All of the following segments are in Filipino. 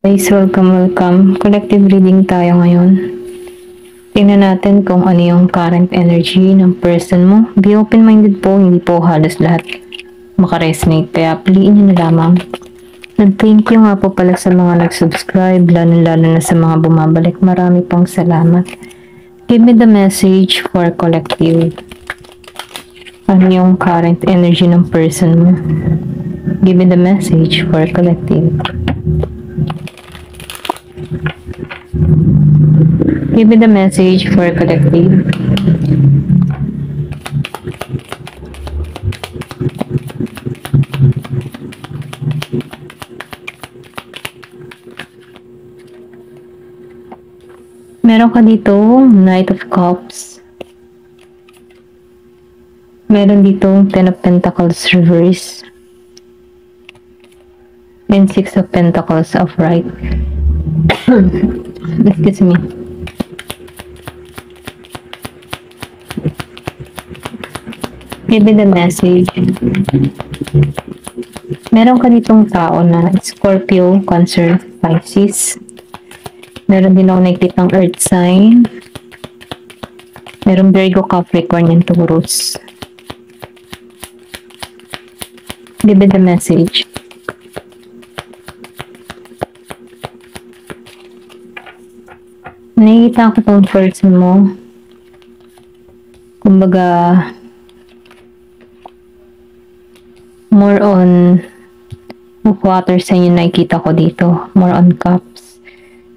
Guys, welcome. Collective reading tayo ngayon. Tingnan natin kung ano yung current energy ng person mo. Be open-minded po, hindi po halos lahat makaresonate. Kaya piliin nyo na lamang. And thank you nga po pala sa mga nag-subscribe, lalo na sa mga bumabalik. Marami pong salamat. Give me the message for collective. Ano yung current energy ng person mo? Give me the message for collective. Give me the message for collective. Meron ka dito, Knight of Cups. Meron dito, Ten of Pentacles reverse. And Six of Pentacles upright. Excuse me. Give me the message. Meron ka ditong tao na Scorpio, Cancer, Pisces. Meron din ako nakikitang Earth sign. Meron Virgo, Capricorn, and Taurus. Give me the message. Nakikita ko itong person mo. Kumbaga, more on water sa inyo nakikita ko dito. More on cups.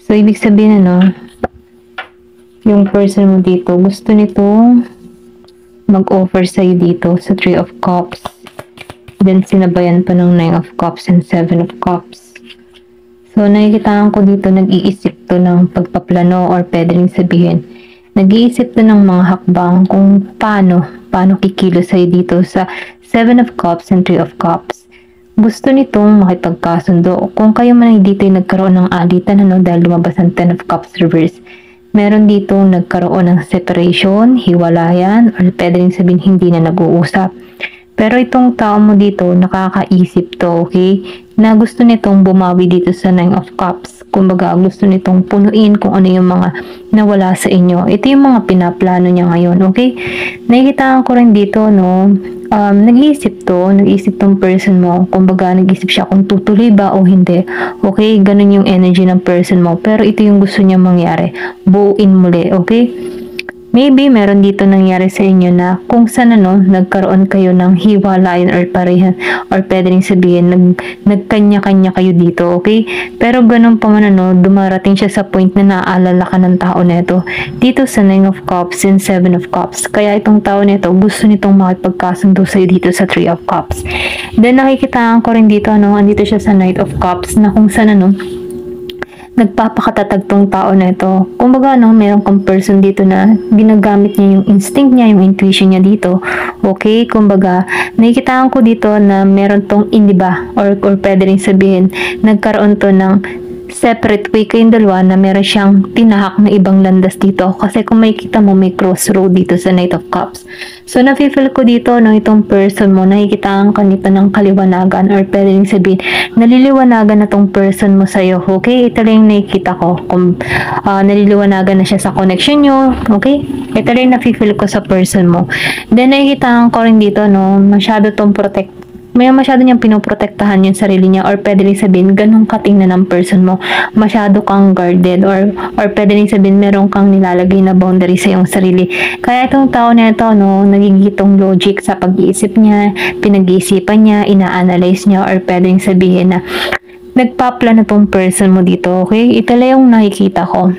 So, ibig sabihin yung person mo dito, gusto nito mag-offer sa'yo dito sa Three of Cups. Then, sinabayan pa ng Nine of Cups and Seven of Cups. So, nakikitaan ko dito, nag-iisip to ng pagpaplano or pwede rin sabihin, nag-iisip to ng mga hakbang kung paano kikilos sa'yo dito sa Seven of Cups and Three of Cups. Gusto nitong makipagkasundo. Kung kayo man ay dito ay nagkaroon ng alitan, dahil lumabas ang Ten of Cups reverse, meron dito nagkaroon ng separation, hiwalayan, or pwede rin sabihin hindi na nag-uusap. Pero itong tao mo dito, nakakaisip to, okay? Na gusto nitong bumawi dito sa Nine of Cups. Kumbaga, gusto nitong punuin kung ano yung mga nawala sa inyo. Ito yung mga pinaplano niya ngayon, okay? Nakikitaan ko rin dito, nag-iisip tong person mo. Kumbaga, nag-iisip siya kung tutuloy ba o hindi. Okay? Ganun yung energy ng person mo. Pero ito yung gusto niya mangyari. Buuin muli, okay? Maybe meron dito nangyari sa inyo na kung saan nagkaroon kayo ng hiwalayan or parehan or pwede rin sabihin nagkanya-kanya kayo dito, okay? Pero ganun pa man dumarating siya sa point na naaalala ka ng tao neto dito sa Nine of Cups and Seven of Cups. Kaya itong tao neto gusto nitong makipagkasundo sa'yo dito sa Three of Cups. Then nakikitaan ko rin dito andito siya sa Knight of Cups na kung saan nagpapakatatag tong tao na ito. Kumbaga, meron kang person dito na ginagamit niya yung instinct niya, yung intuition niya dito. Okay? Kumbaga, nakikitaan ko dito na meron tong iniba or pwede rin sabihin, nagkaroon to ng separate way kayong dalawa na meron siyang tinahak na ibang landas dito. Kasi kung makikita mo, may crossroad dito sa Knight of Cups. So, nafe-feel ko dito, itong person mo, nakikitaan ka nito ng kaliwanagan or pwede rin sabihin, naliliwanagan na tong person mo sa'yo. Okay? Ito lang yung nakikita ko. Kung naliliwanagan na siya sa connection nyo. Okay? Ito lang yung nafe-feel ko sa person mo. Then, nakikitaan ko rin dito, masyado tong masyado niyang pinoprotektahan yung sarili niya or pwede rin sabihin, ganun katingnan ng person mo. Masyado kang guarded or pwede rin sabihin, meron kang nilalagay na boundary sa iyong sarili. Kaya itong tao na ito, nagigitong logic sa pag-iisip niya, pinag-iisipan niya, ina-analyze niya or pwede rin sabihin na nagpaplano tong person mo dito, okay? Ito lang yung nakikita ko.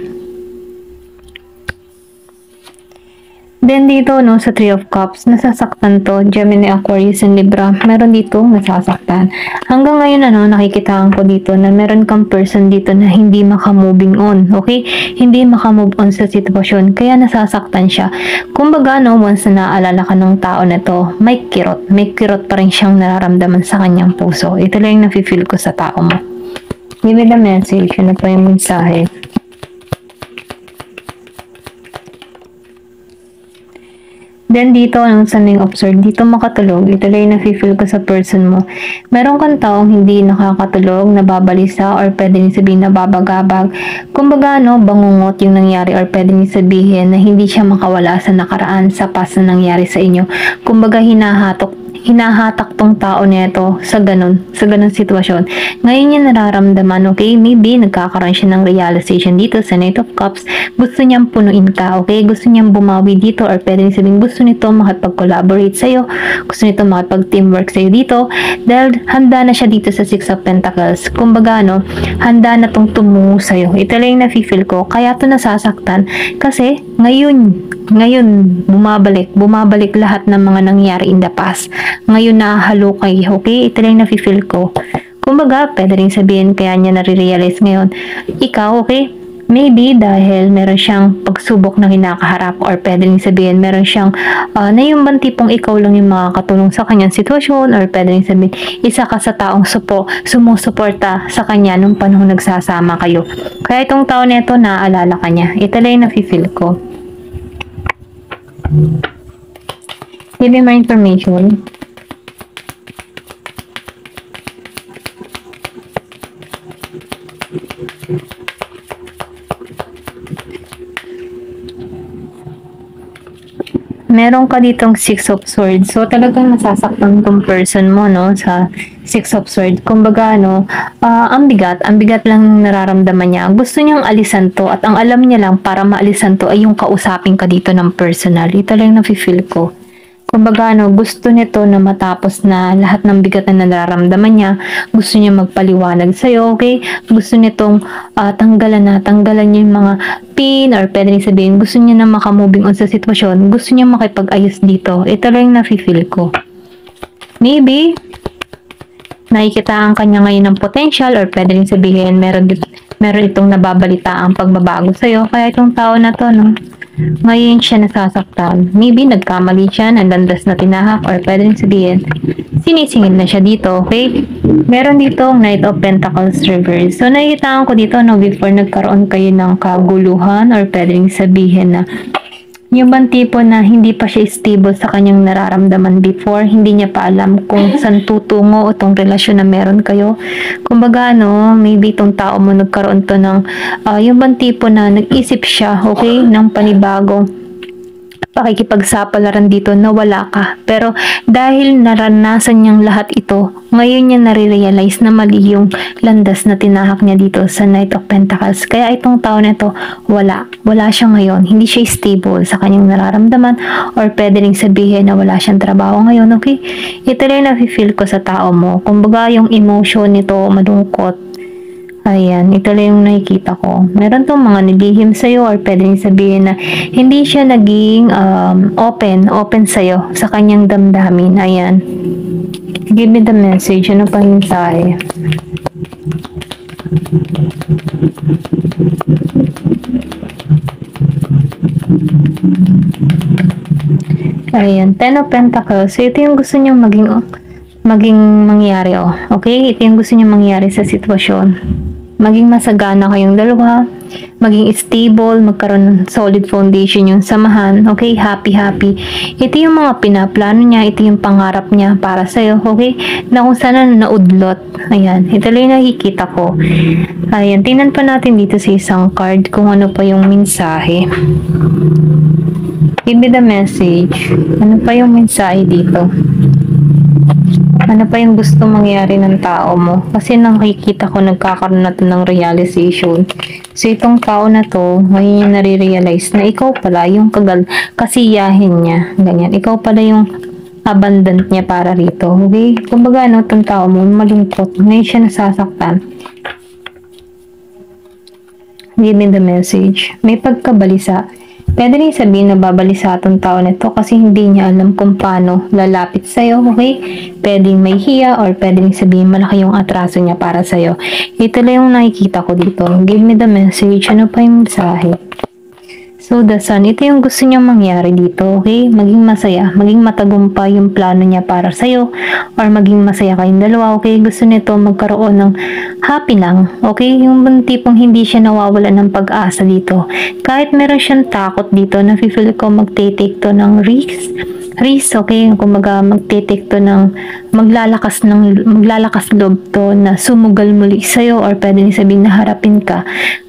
Then dito, sa Three of Cups, nasasaktan to, Gemini, Aquarius, and Libra. Meron dito, nasasaktan. Hanggang ngayon, nakikitaan ko dito na meron kang person dito na hindi maka-moving on, okay? Hindi maka-move on sa sitwasyon, kaya nasasaktan siya. Kumbaga, once na naalala ka ng tao na to, may kirot pa rin siyang nararamdaman sa kanyang puso. Ito lang yung nafe-feel ko sa tao mo. Give me the message, ano pa yung mensahe? Then dito, anong sa yung observe, dito makatulog. Ito lang yung nafe-feel ko sa person mo. Meron kang taong hindi nakakatulog, nababalisa, or pwede niyo sabihin nababagabag. Kumbaga, no, bangungot yung nangyari, or pwede niyo sabihin na hindi siya makawala sa nakaraan, sa past na nangyari sa inyo. Kumbaga, hinahatak tong tao nito sa ganun sitwasyon. Ngayon niya nararamdaman, okay, maybe nagkakaroon siya ng realization dito sa Knight of Cups. Gusto niyang punuin ka, okay? Gusto niyang bumawi dito, or pwede sabihin gusto nito makipag-collaborate sa'yo, gusto nito makipag-teamwork sa'yo dito, dahil handa na siya dito sa Six of Pentacles. Kumbaga, no, handa na tong tumungo sa'yo. Ito lang yung nafe-feel ko, kaya to nasasaktan, kasi ngayon bumabalik lahat ng mga nangyari in the past. Ngayon nahalo kayo, okay? Ito lang nafe-feel ko. Kumbaga, pwede rin sabihin kaya niya nare-realize ngayon. Ikaw, okay? Maybe dahil meron siyang pagsubok na kinakaharap, or pwede rin sabihin meron siyang na yung bang tipong ikaw lang yung makakatulong sa kanyang sitwasyon, or pwede rin sabihin isa ka sa taong sumusuporta sa kanya nung panahon nagsasama kayo. Kaya itong tao na ito, naaalala ka niya. Ito lang yung nafe-feel ko. Give me more information. Meron ka ditong Six of Swords. So, talagang nasasaktan tong person mo, no? Sa Six of Swords. Kumbaga, no? Ang bigat lang nararamdaman niya. Gusto niyang alisan to, at ang alam niya lang para maalisan to ay yung kausapin ka dito ng personal. Ito lang nafe-feel ko. Kumbaga, no, gusto nito na matapos na lahat ng bigat na nararamdaman niya. Gusto niya magpaliwanag sa'yo, okay? Gusto nitong tanggalan niya yung mga pain, or pwede rin sabihin, gusto niya na makamoving on sa sitwasyon. Gusto niya makipag-ayos dito. Ito lang yung nafe-feel ko. Maybe, nakikitaan kanya ngayon ng potential, or pwede rin sabihin, meron itong nababalita ang pagbabago sa'yo. Kaya itong tao na to, no? Ngayon siya nasasaktan. Maybe nagkamali siya, nandandas na tinahak, or pwede rin sabihin, sinisingil na siya dito, okay? Meron dito Knight of Pentacles reverse. So, nakikitaan ko dito, no, before nagkaroon kayo ng kaguluhan, or pwede rin sabihin na yung bang tipo na hindi pa siya stable sa kanyang nararamdaman before, hindi niya pa alam kung saan tutungo o tong relasyon na meron kayo. Kumbaga, no, maybe itong tao mo nagkaroon to ng, yung bang tipo na nag-isip siya, okay, ng panibago pakikipagsapalaran dito na wala ka. Pero dahil naranasan niyang lahat ito, ngayon niya nare-realize na mali yung landas na tinahak niya dito sa Knight of Pentacles. Kaya itong tao na ito, wala siya ngayon. Hindi siya stable sa kanyang nararamdaman, or pwede rin sabihin na wala siyang trabaho ngayon, okay? Ito lang nafe-feel ko sa tao mo. Kumbaga yung emotion nito, malungkot. Ayan, ito lang yung nakikita ko. Meron tong mga nilihim sa'yo, or pwede rin sabihin na hindi siya naging open sa'yo, sa kanyang damdamin. Ayan. Give me the message. Ano pa yung mensahe? Ayan, Ten of Pentacles. So, ito yung gusto niyong maging mangyari, oh. Okay? Ito yung gusto niyong mangyari sa sitwasyon. Maging masagana kayong dalawa, maging stable, magkaroon ng solid foundation yung samahan, okay? Happy. Ito yung mga pinaplano niya, ito yung pangarap niya para sa'yo, okay? Na kung saan naudlot. Ayan, ito lang yung nakikita ko. Ayan, tingnan pa natin dito sa isang card kung ano pa yung mensahe. Give me the message. Ano pa yung mensahe dito? Ano pa yung gusto mangyari ng tao mo? Kasi nakikita ko nagkakaroon na to ng realization. So, itong tao na to, ngayon yung nare-realize na ikaw pala yung kasiyahin niya. Ganyan. Ikaw pala yung abundant niya para rito. Okay? Kumbaga, no, itong tao mo, malungkot. Ngayon siya nasasaktan. Give me the message. May pagkabalisa. Pwede rin sabihin na babalisa itong tao nito kasi hindi niya alam kung paano lalapit sa'yo, okay? Pwedeng may hiya, or pwedeng sabihin malaki yung atraso niya para sa'yo. Ito lang yung nakikita ko dito. Give me the message. Ano pa yung mensahe? So, the sun, ito yung gusto niyang mangyari dito, okay? Maging masaya, maging matagumpay yung plano niya para sa'yo, or maging masaya kayong dalawa, okay? Gusto nito magkaroon ng happy lang, okay? Yung tipong hindi siya nawawala ng pag-asa dito. Kahit meron siyang takot dito, nafe-feel ko magte-take to ng risk, okay? Kumbaga magte-take to ng maglalakas loob to na sumugal muli sa'yo, or pwede sabihin na harapin ka.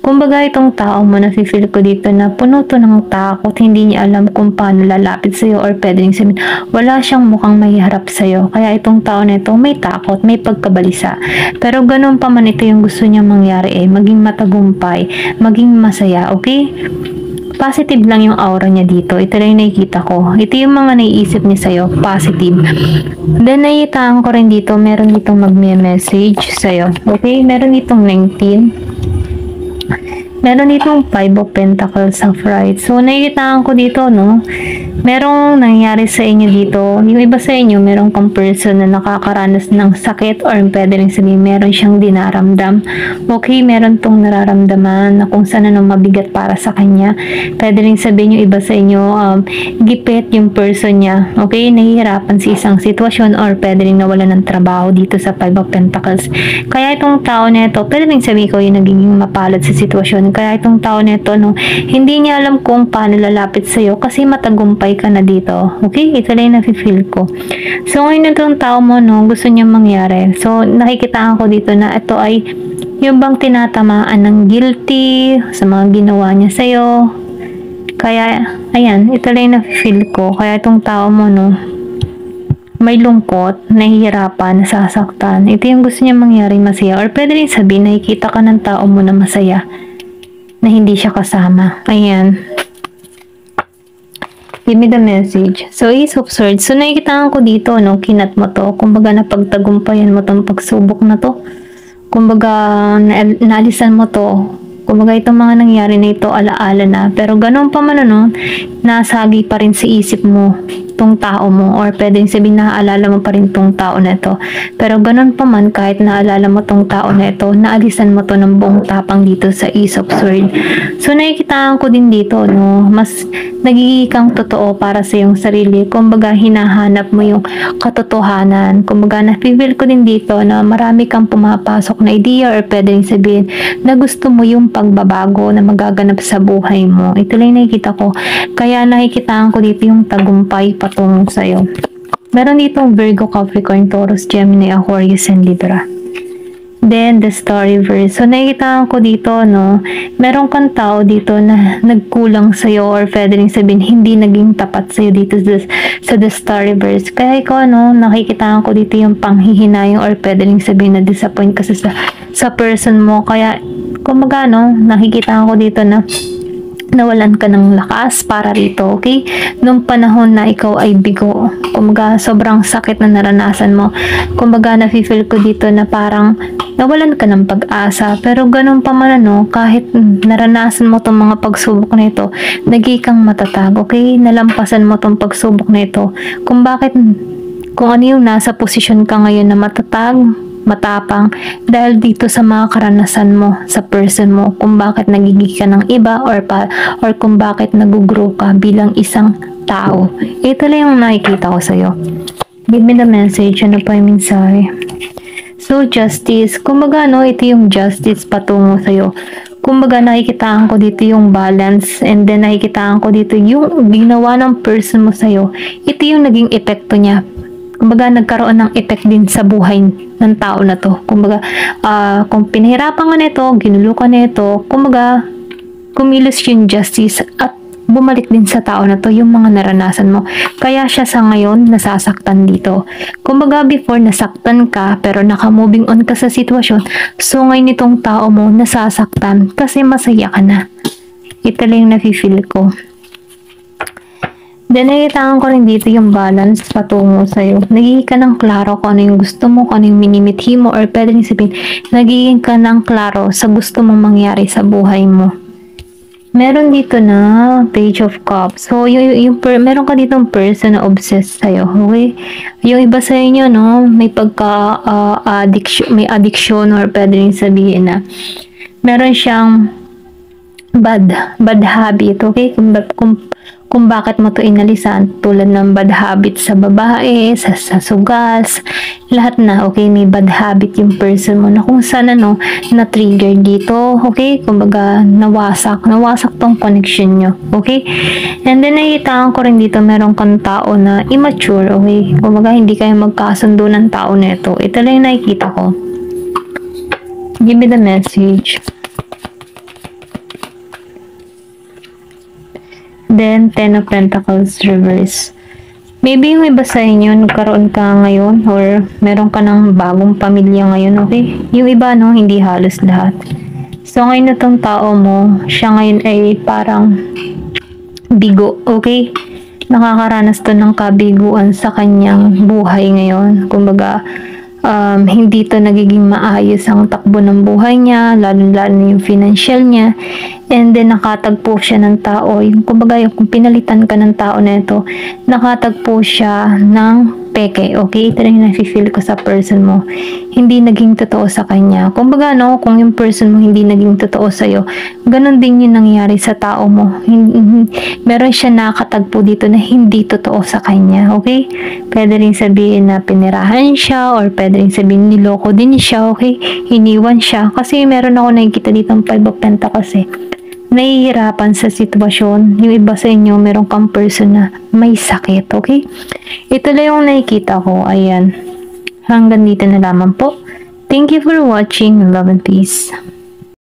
Kumbaga itong tao mo, nafe-feel ko dito na puno to ng takot, hindi niya alam kung paano lalapit sa'yo, or pwede sabihin wala siyang mukhang mahiharap sa'yo. Kaya itong tao na ito may takot, may pagkabalisa. Pero ganun pa man, ito yung gusto niya mangyari maging matagumpay, maging masaya, okay? Positive lang yung aura niya dito. Ito lang yung nakikita ko. Ito yung mga naiisip niya sa'yo. Positive. Then, nakikitaan ko rin dito, meron ditong magme-message sa'yo. Okay? Meron ditong 19. Meron ditong 5 of Pentacles upright. So, nakikitaan ko dito, no? Merong nangyari sa inyo dito. Yung iba sa inyo, meron kang person na nakakaranas ng sakit, or pwede rin sabihin, meron siyang dinaramdam. Okay, meron tong nararamdaman na kung saan mabigat para sa kanya. Pwede rin sabihin yung iba sa inyo, gipit yung person niya. Okay, nahihirapan sa isang sitwasyon, or pwede rin nawalan ng trabaho dito sa 5 of Pentacles. Kaya itong tao na ito, pwede rin sabihin ko yung nagiging mapalad sa sitwasyon. Kaya itong tao na ito, no, hindi niya alam kung paano lalapit sa'yo kasi matagumpay ka na dito. Okay? Ito lang yung nafe-feel ko. So, ngayon itong tao mo, no, gusto niya mangyari. So, nakikitaan ko dito na ito ay yung bang tinatamaan ng guilty sa mga ginawa niya sa'yo. Kaya, ayan, ito lang yung nafe-feel ko. Kaya itong tao mo, no, may lungkot, nahihirapan, nasasaktan. Ito yung gusto niya mangyari, masaya. Or pwede rin sabihin, nakikita ka ng tao mo na masaya, na hindi siya kasama. Ayan. Give me the message. So, Ace of Swords. So, nakikitaan ko dito, no, kinat mo to. Kumbaga, napagtagumpayan mo tong pagsubok na to. Kumbaga, naalisan mo to. Kumbaga, itong mga nangyari na ito, alaala na. Pero, ganun pa man, no, nasagi pa rin sa isip mo tong tao mo, or pwedeng sabihin naaalala mo pa rin tong tao na ito. Pero ganun pa man, kahit naalala mo tong tao na ito, naalisan mo to ng buong tapang dito sa Ace of Swords. So, nakikitaan ko din dito, no, mas nagiging kang totoo para sa iyong sarili. Kumbaga, hinahanap mo yung katotohanan. Kumbaga, na-feel ko din dito na marami kang pumapasok na idea, or pwedeng sabihin na gusto mo yung pagbabago na magaganap sa buhay mo. Ito lang nakikita ko. Kaya nakikitaan ko dito yung tagumpay patungo sa'yo. Meron ditong Virgo, Capricorn, Taurus, Gemini, Aquarius, and Libra. Then, the story verse. So, nakikita ko dito, no, meron kang tao dito na nagkulang sa'yo, or pwede rin sabihin, hindi naging tapat sa'yo dito sa the story verse. Kaya ikaw, no, nakikita ko dito yung panghihinayang, or pwede rin sabihin na disappoint kasi sa person mo. Kaya, kumaga, no, nakikita ko dito na nawalan ka ng lakas para rito, okay? Nung panahon na ikaw ay bigo, kumbaga sobrang sakit na naranasan mo, kumbaga nafe-feel ko dito na parang nawalan ka ng pag-asa. Pero ganun pa man, no, kahit naranasan mo tong mga pagsubok na ito, naging kang matatag, okay? Nalampasan mo tong pagsubok na ito, kung ano yung nasa posisyon ka ngayon na matatag, matapang, dahil dito sa mga karanasan mo sa person mo, kung bakit nagiging ka ng iba, or kung bakit nag-grow ka bilang isang tao. Ito lang yung nakikita ko sa'yo. Give me the message. Ano pa yung mensahe? So, justice. Kumbaga, no, ito yung justice patungo sa'yo. Kumbaga, nakikitaan ko dito yung balance, and then nakikitaan ko dito yung ginawa ng person mo sa'yo. Ito yung naging epekto niya. Kumbaga, nagkaroon ng effect din sa buhay ng tao na to. Kumbaga, kung pinahirapan ka nito, ginulo ka nito, kumbaga, kumilos yung justice at bumalik din sa tao na to yung mga naranasan mo. Kaya siya sa ngayon nasasaktan dito. Kumbaga, before nasaktan ka, pero naka-moving on ka sa sitwasyon, so ngayon itong tao mo nasasaktan kasi masaya ka na. Ito lang yung nafe-feel ko. Then, nakikitaan ko rin dito yung balance patungo sa'yo. Nagiging ka ng klaro kung ano yung gusto mo, kung ano yung minimithi mo, or pwede rin sabihin, nagiging ka ng klaro sa gusto mong mangyari sa buhay mo. Meron dito na Page of Cups. So, meron ka ditong person na obsessed sa'yo. Okay? Yung iba sa inyo, no, may addiction, or pwede rin sabihin na meron siyang bad habit, okay? Kung bakit mo to inalisan, tulad ng bad habit sa babae, sa sugas, lahat na, okay? May bad habit yung person mo na kung saan na-trigger dito, okay? Kumbaga, nawasak tong connection nyo, okay? And then, nakikita ko rin dito, meron kang tao na immature, okay? Kumbaga, hindi kayo magkasundo ng tao na ito. Ito lang yung nakikita ko. Give me the message. Then, Ten of Pentacles reverse. Maybe yung iba sa inyo, nagkaroon ka ngayon or meron ka ng bagong pamilya ngayon, okay? Yung iba, hindi halos lahat. So, ngayon na tong tao mo, siya ngayon ay parang bigo, okay? Nakakaranas to ng kabiguan sa kanyang buhay ngayon. Kumbaga, hindi to nagiging maayos ang takbo ng buhay niya, lalo-lalo yung financial niya. And then, nakatagpo siya ng tao. Kumbaga, kung pinalitan ka ng tao na ito, nakatagpo siya ng peke, okay? Ito rin yung nafe-feel ko sa person mo. Hindi naging totoo sa kanya. Kumbaga, kung yung person mo hindi naging totoo sa'yo, ganun din yung nangyari sa tao mo. Meron siya nakatagpo dito na hindi totoo sa kanya, okay? Pwede rin sabihin na pinirahan siya, or pwede rin sabihin niloko din siya, okay? Iniwan siya. Kasi meron ako nakikita dito ng 5 of Pentacles eh. Nahihirapan sa sitwasyon. Yung iba sa inyo, meron kang person na may sakit, okay? Ito lang yung nakikita ko. Ayan. Hanggang dito na lamang po. Thank you for watching. Love and peace.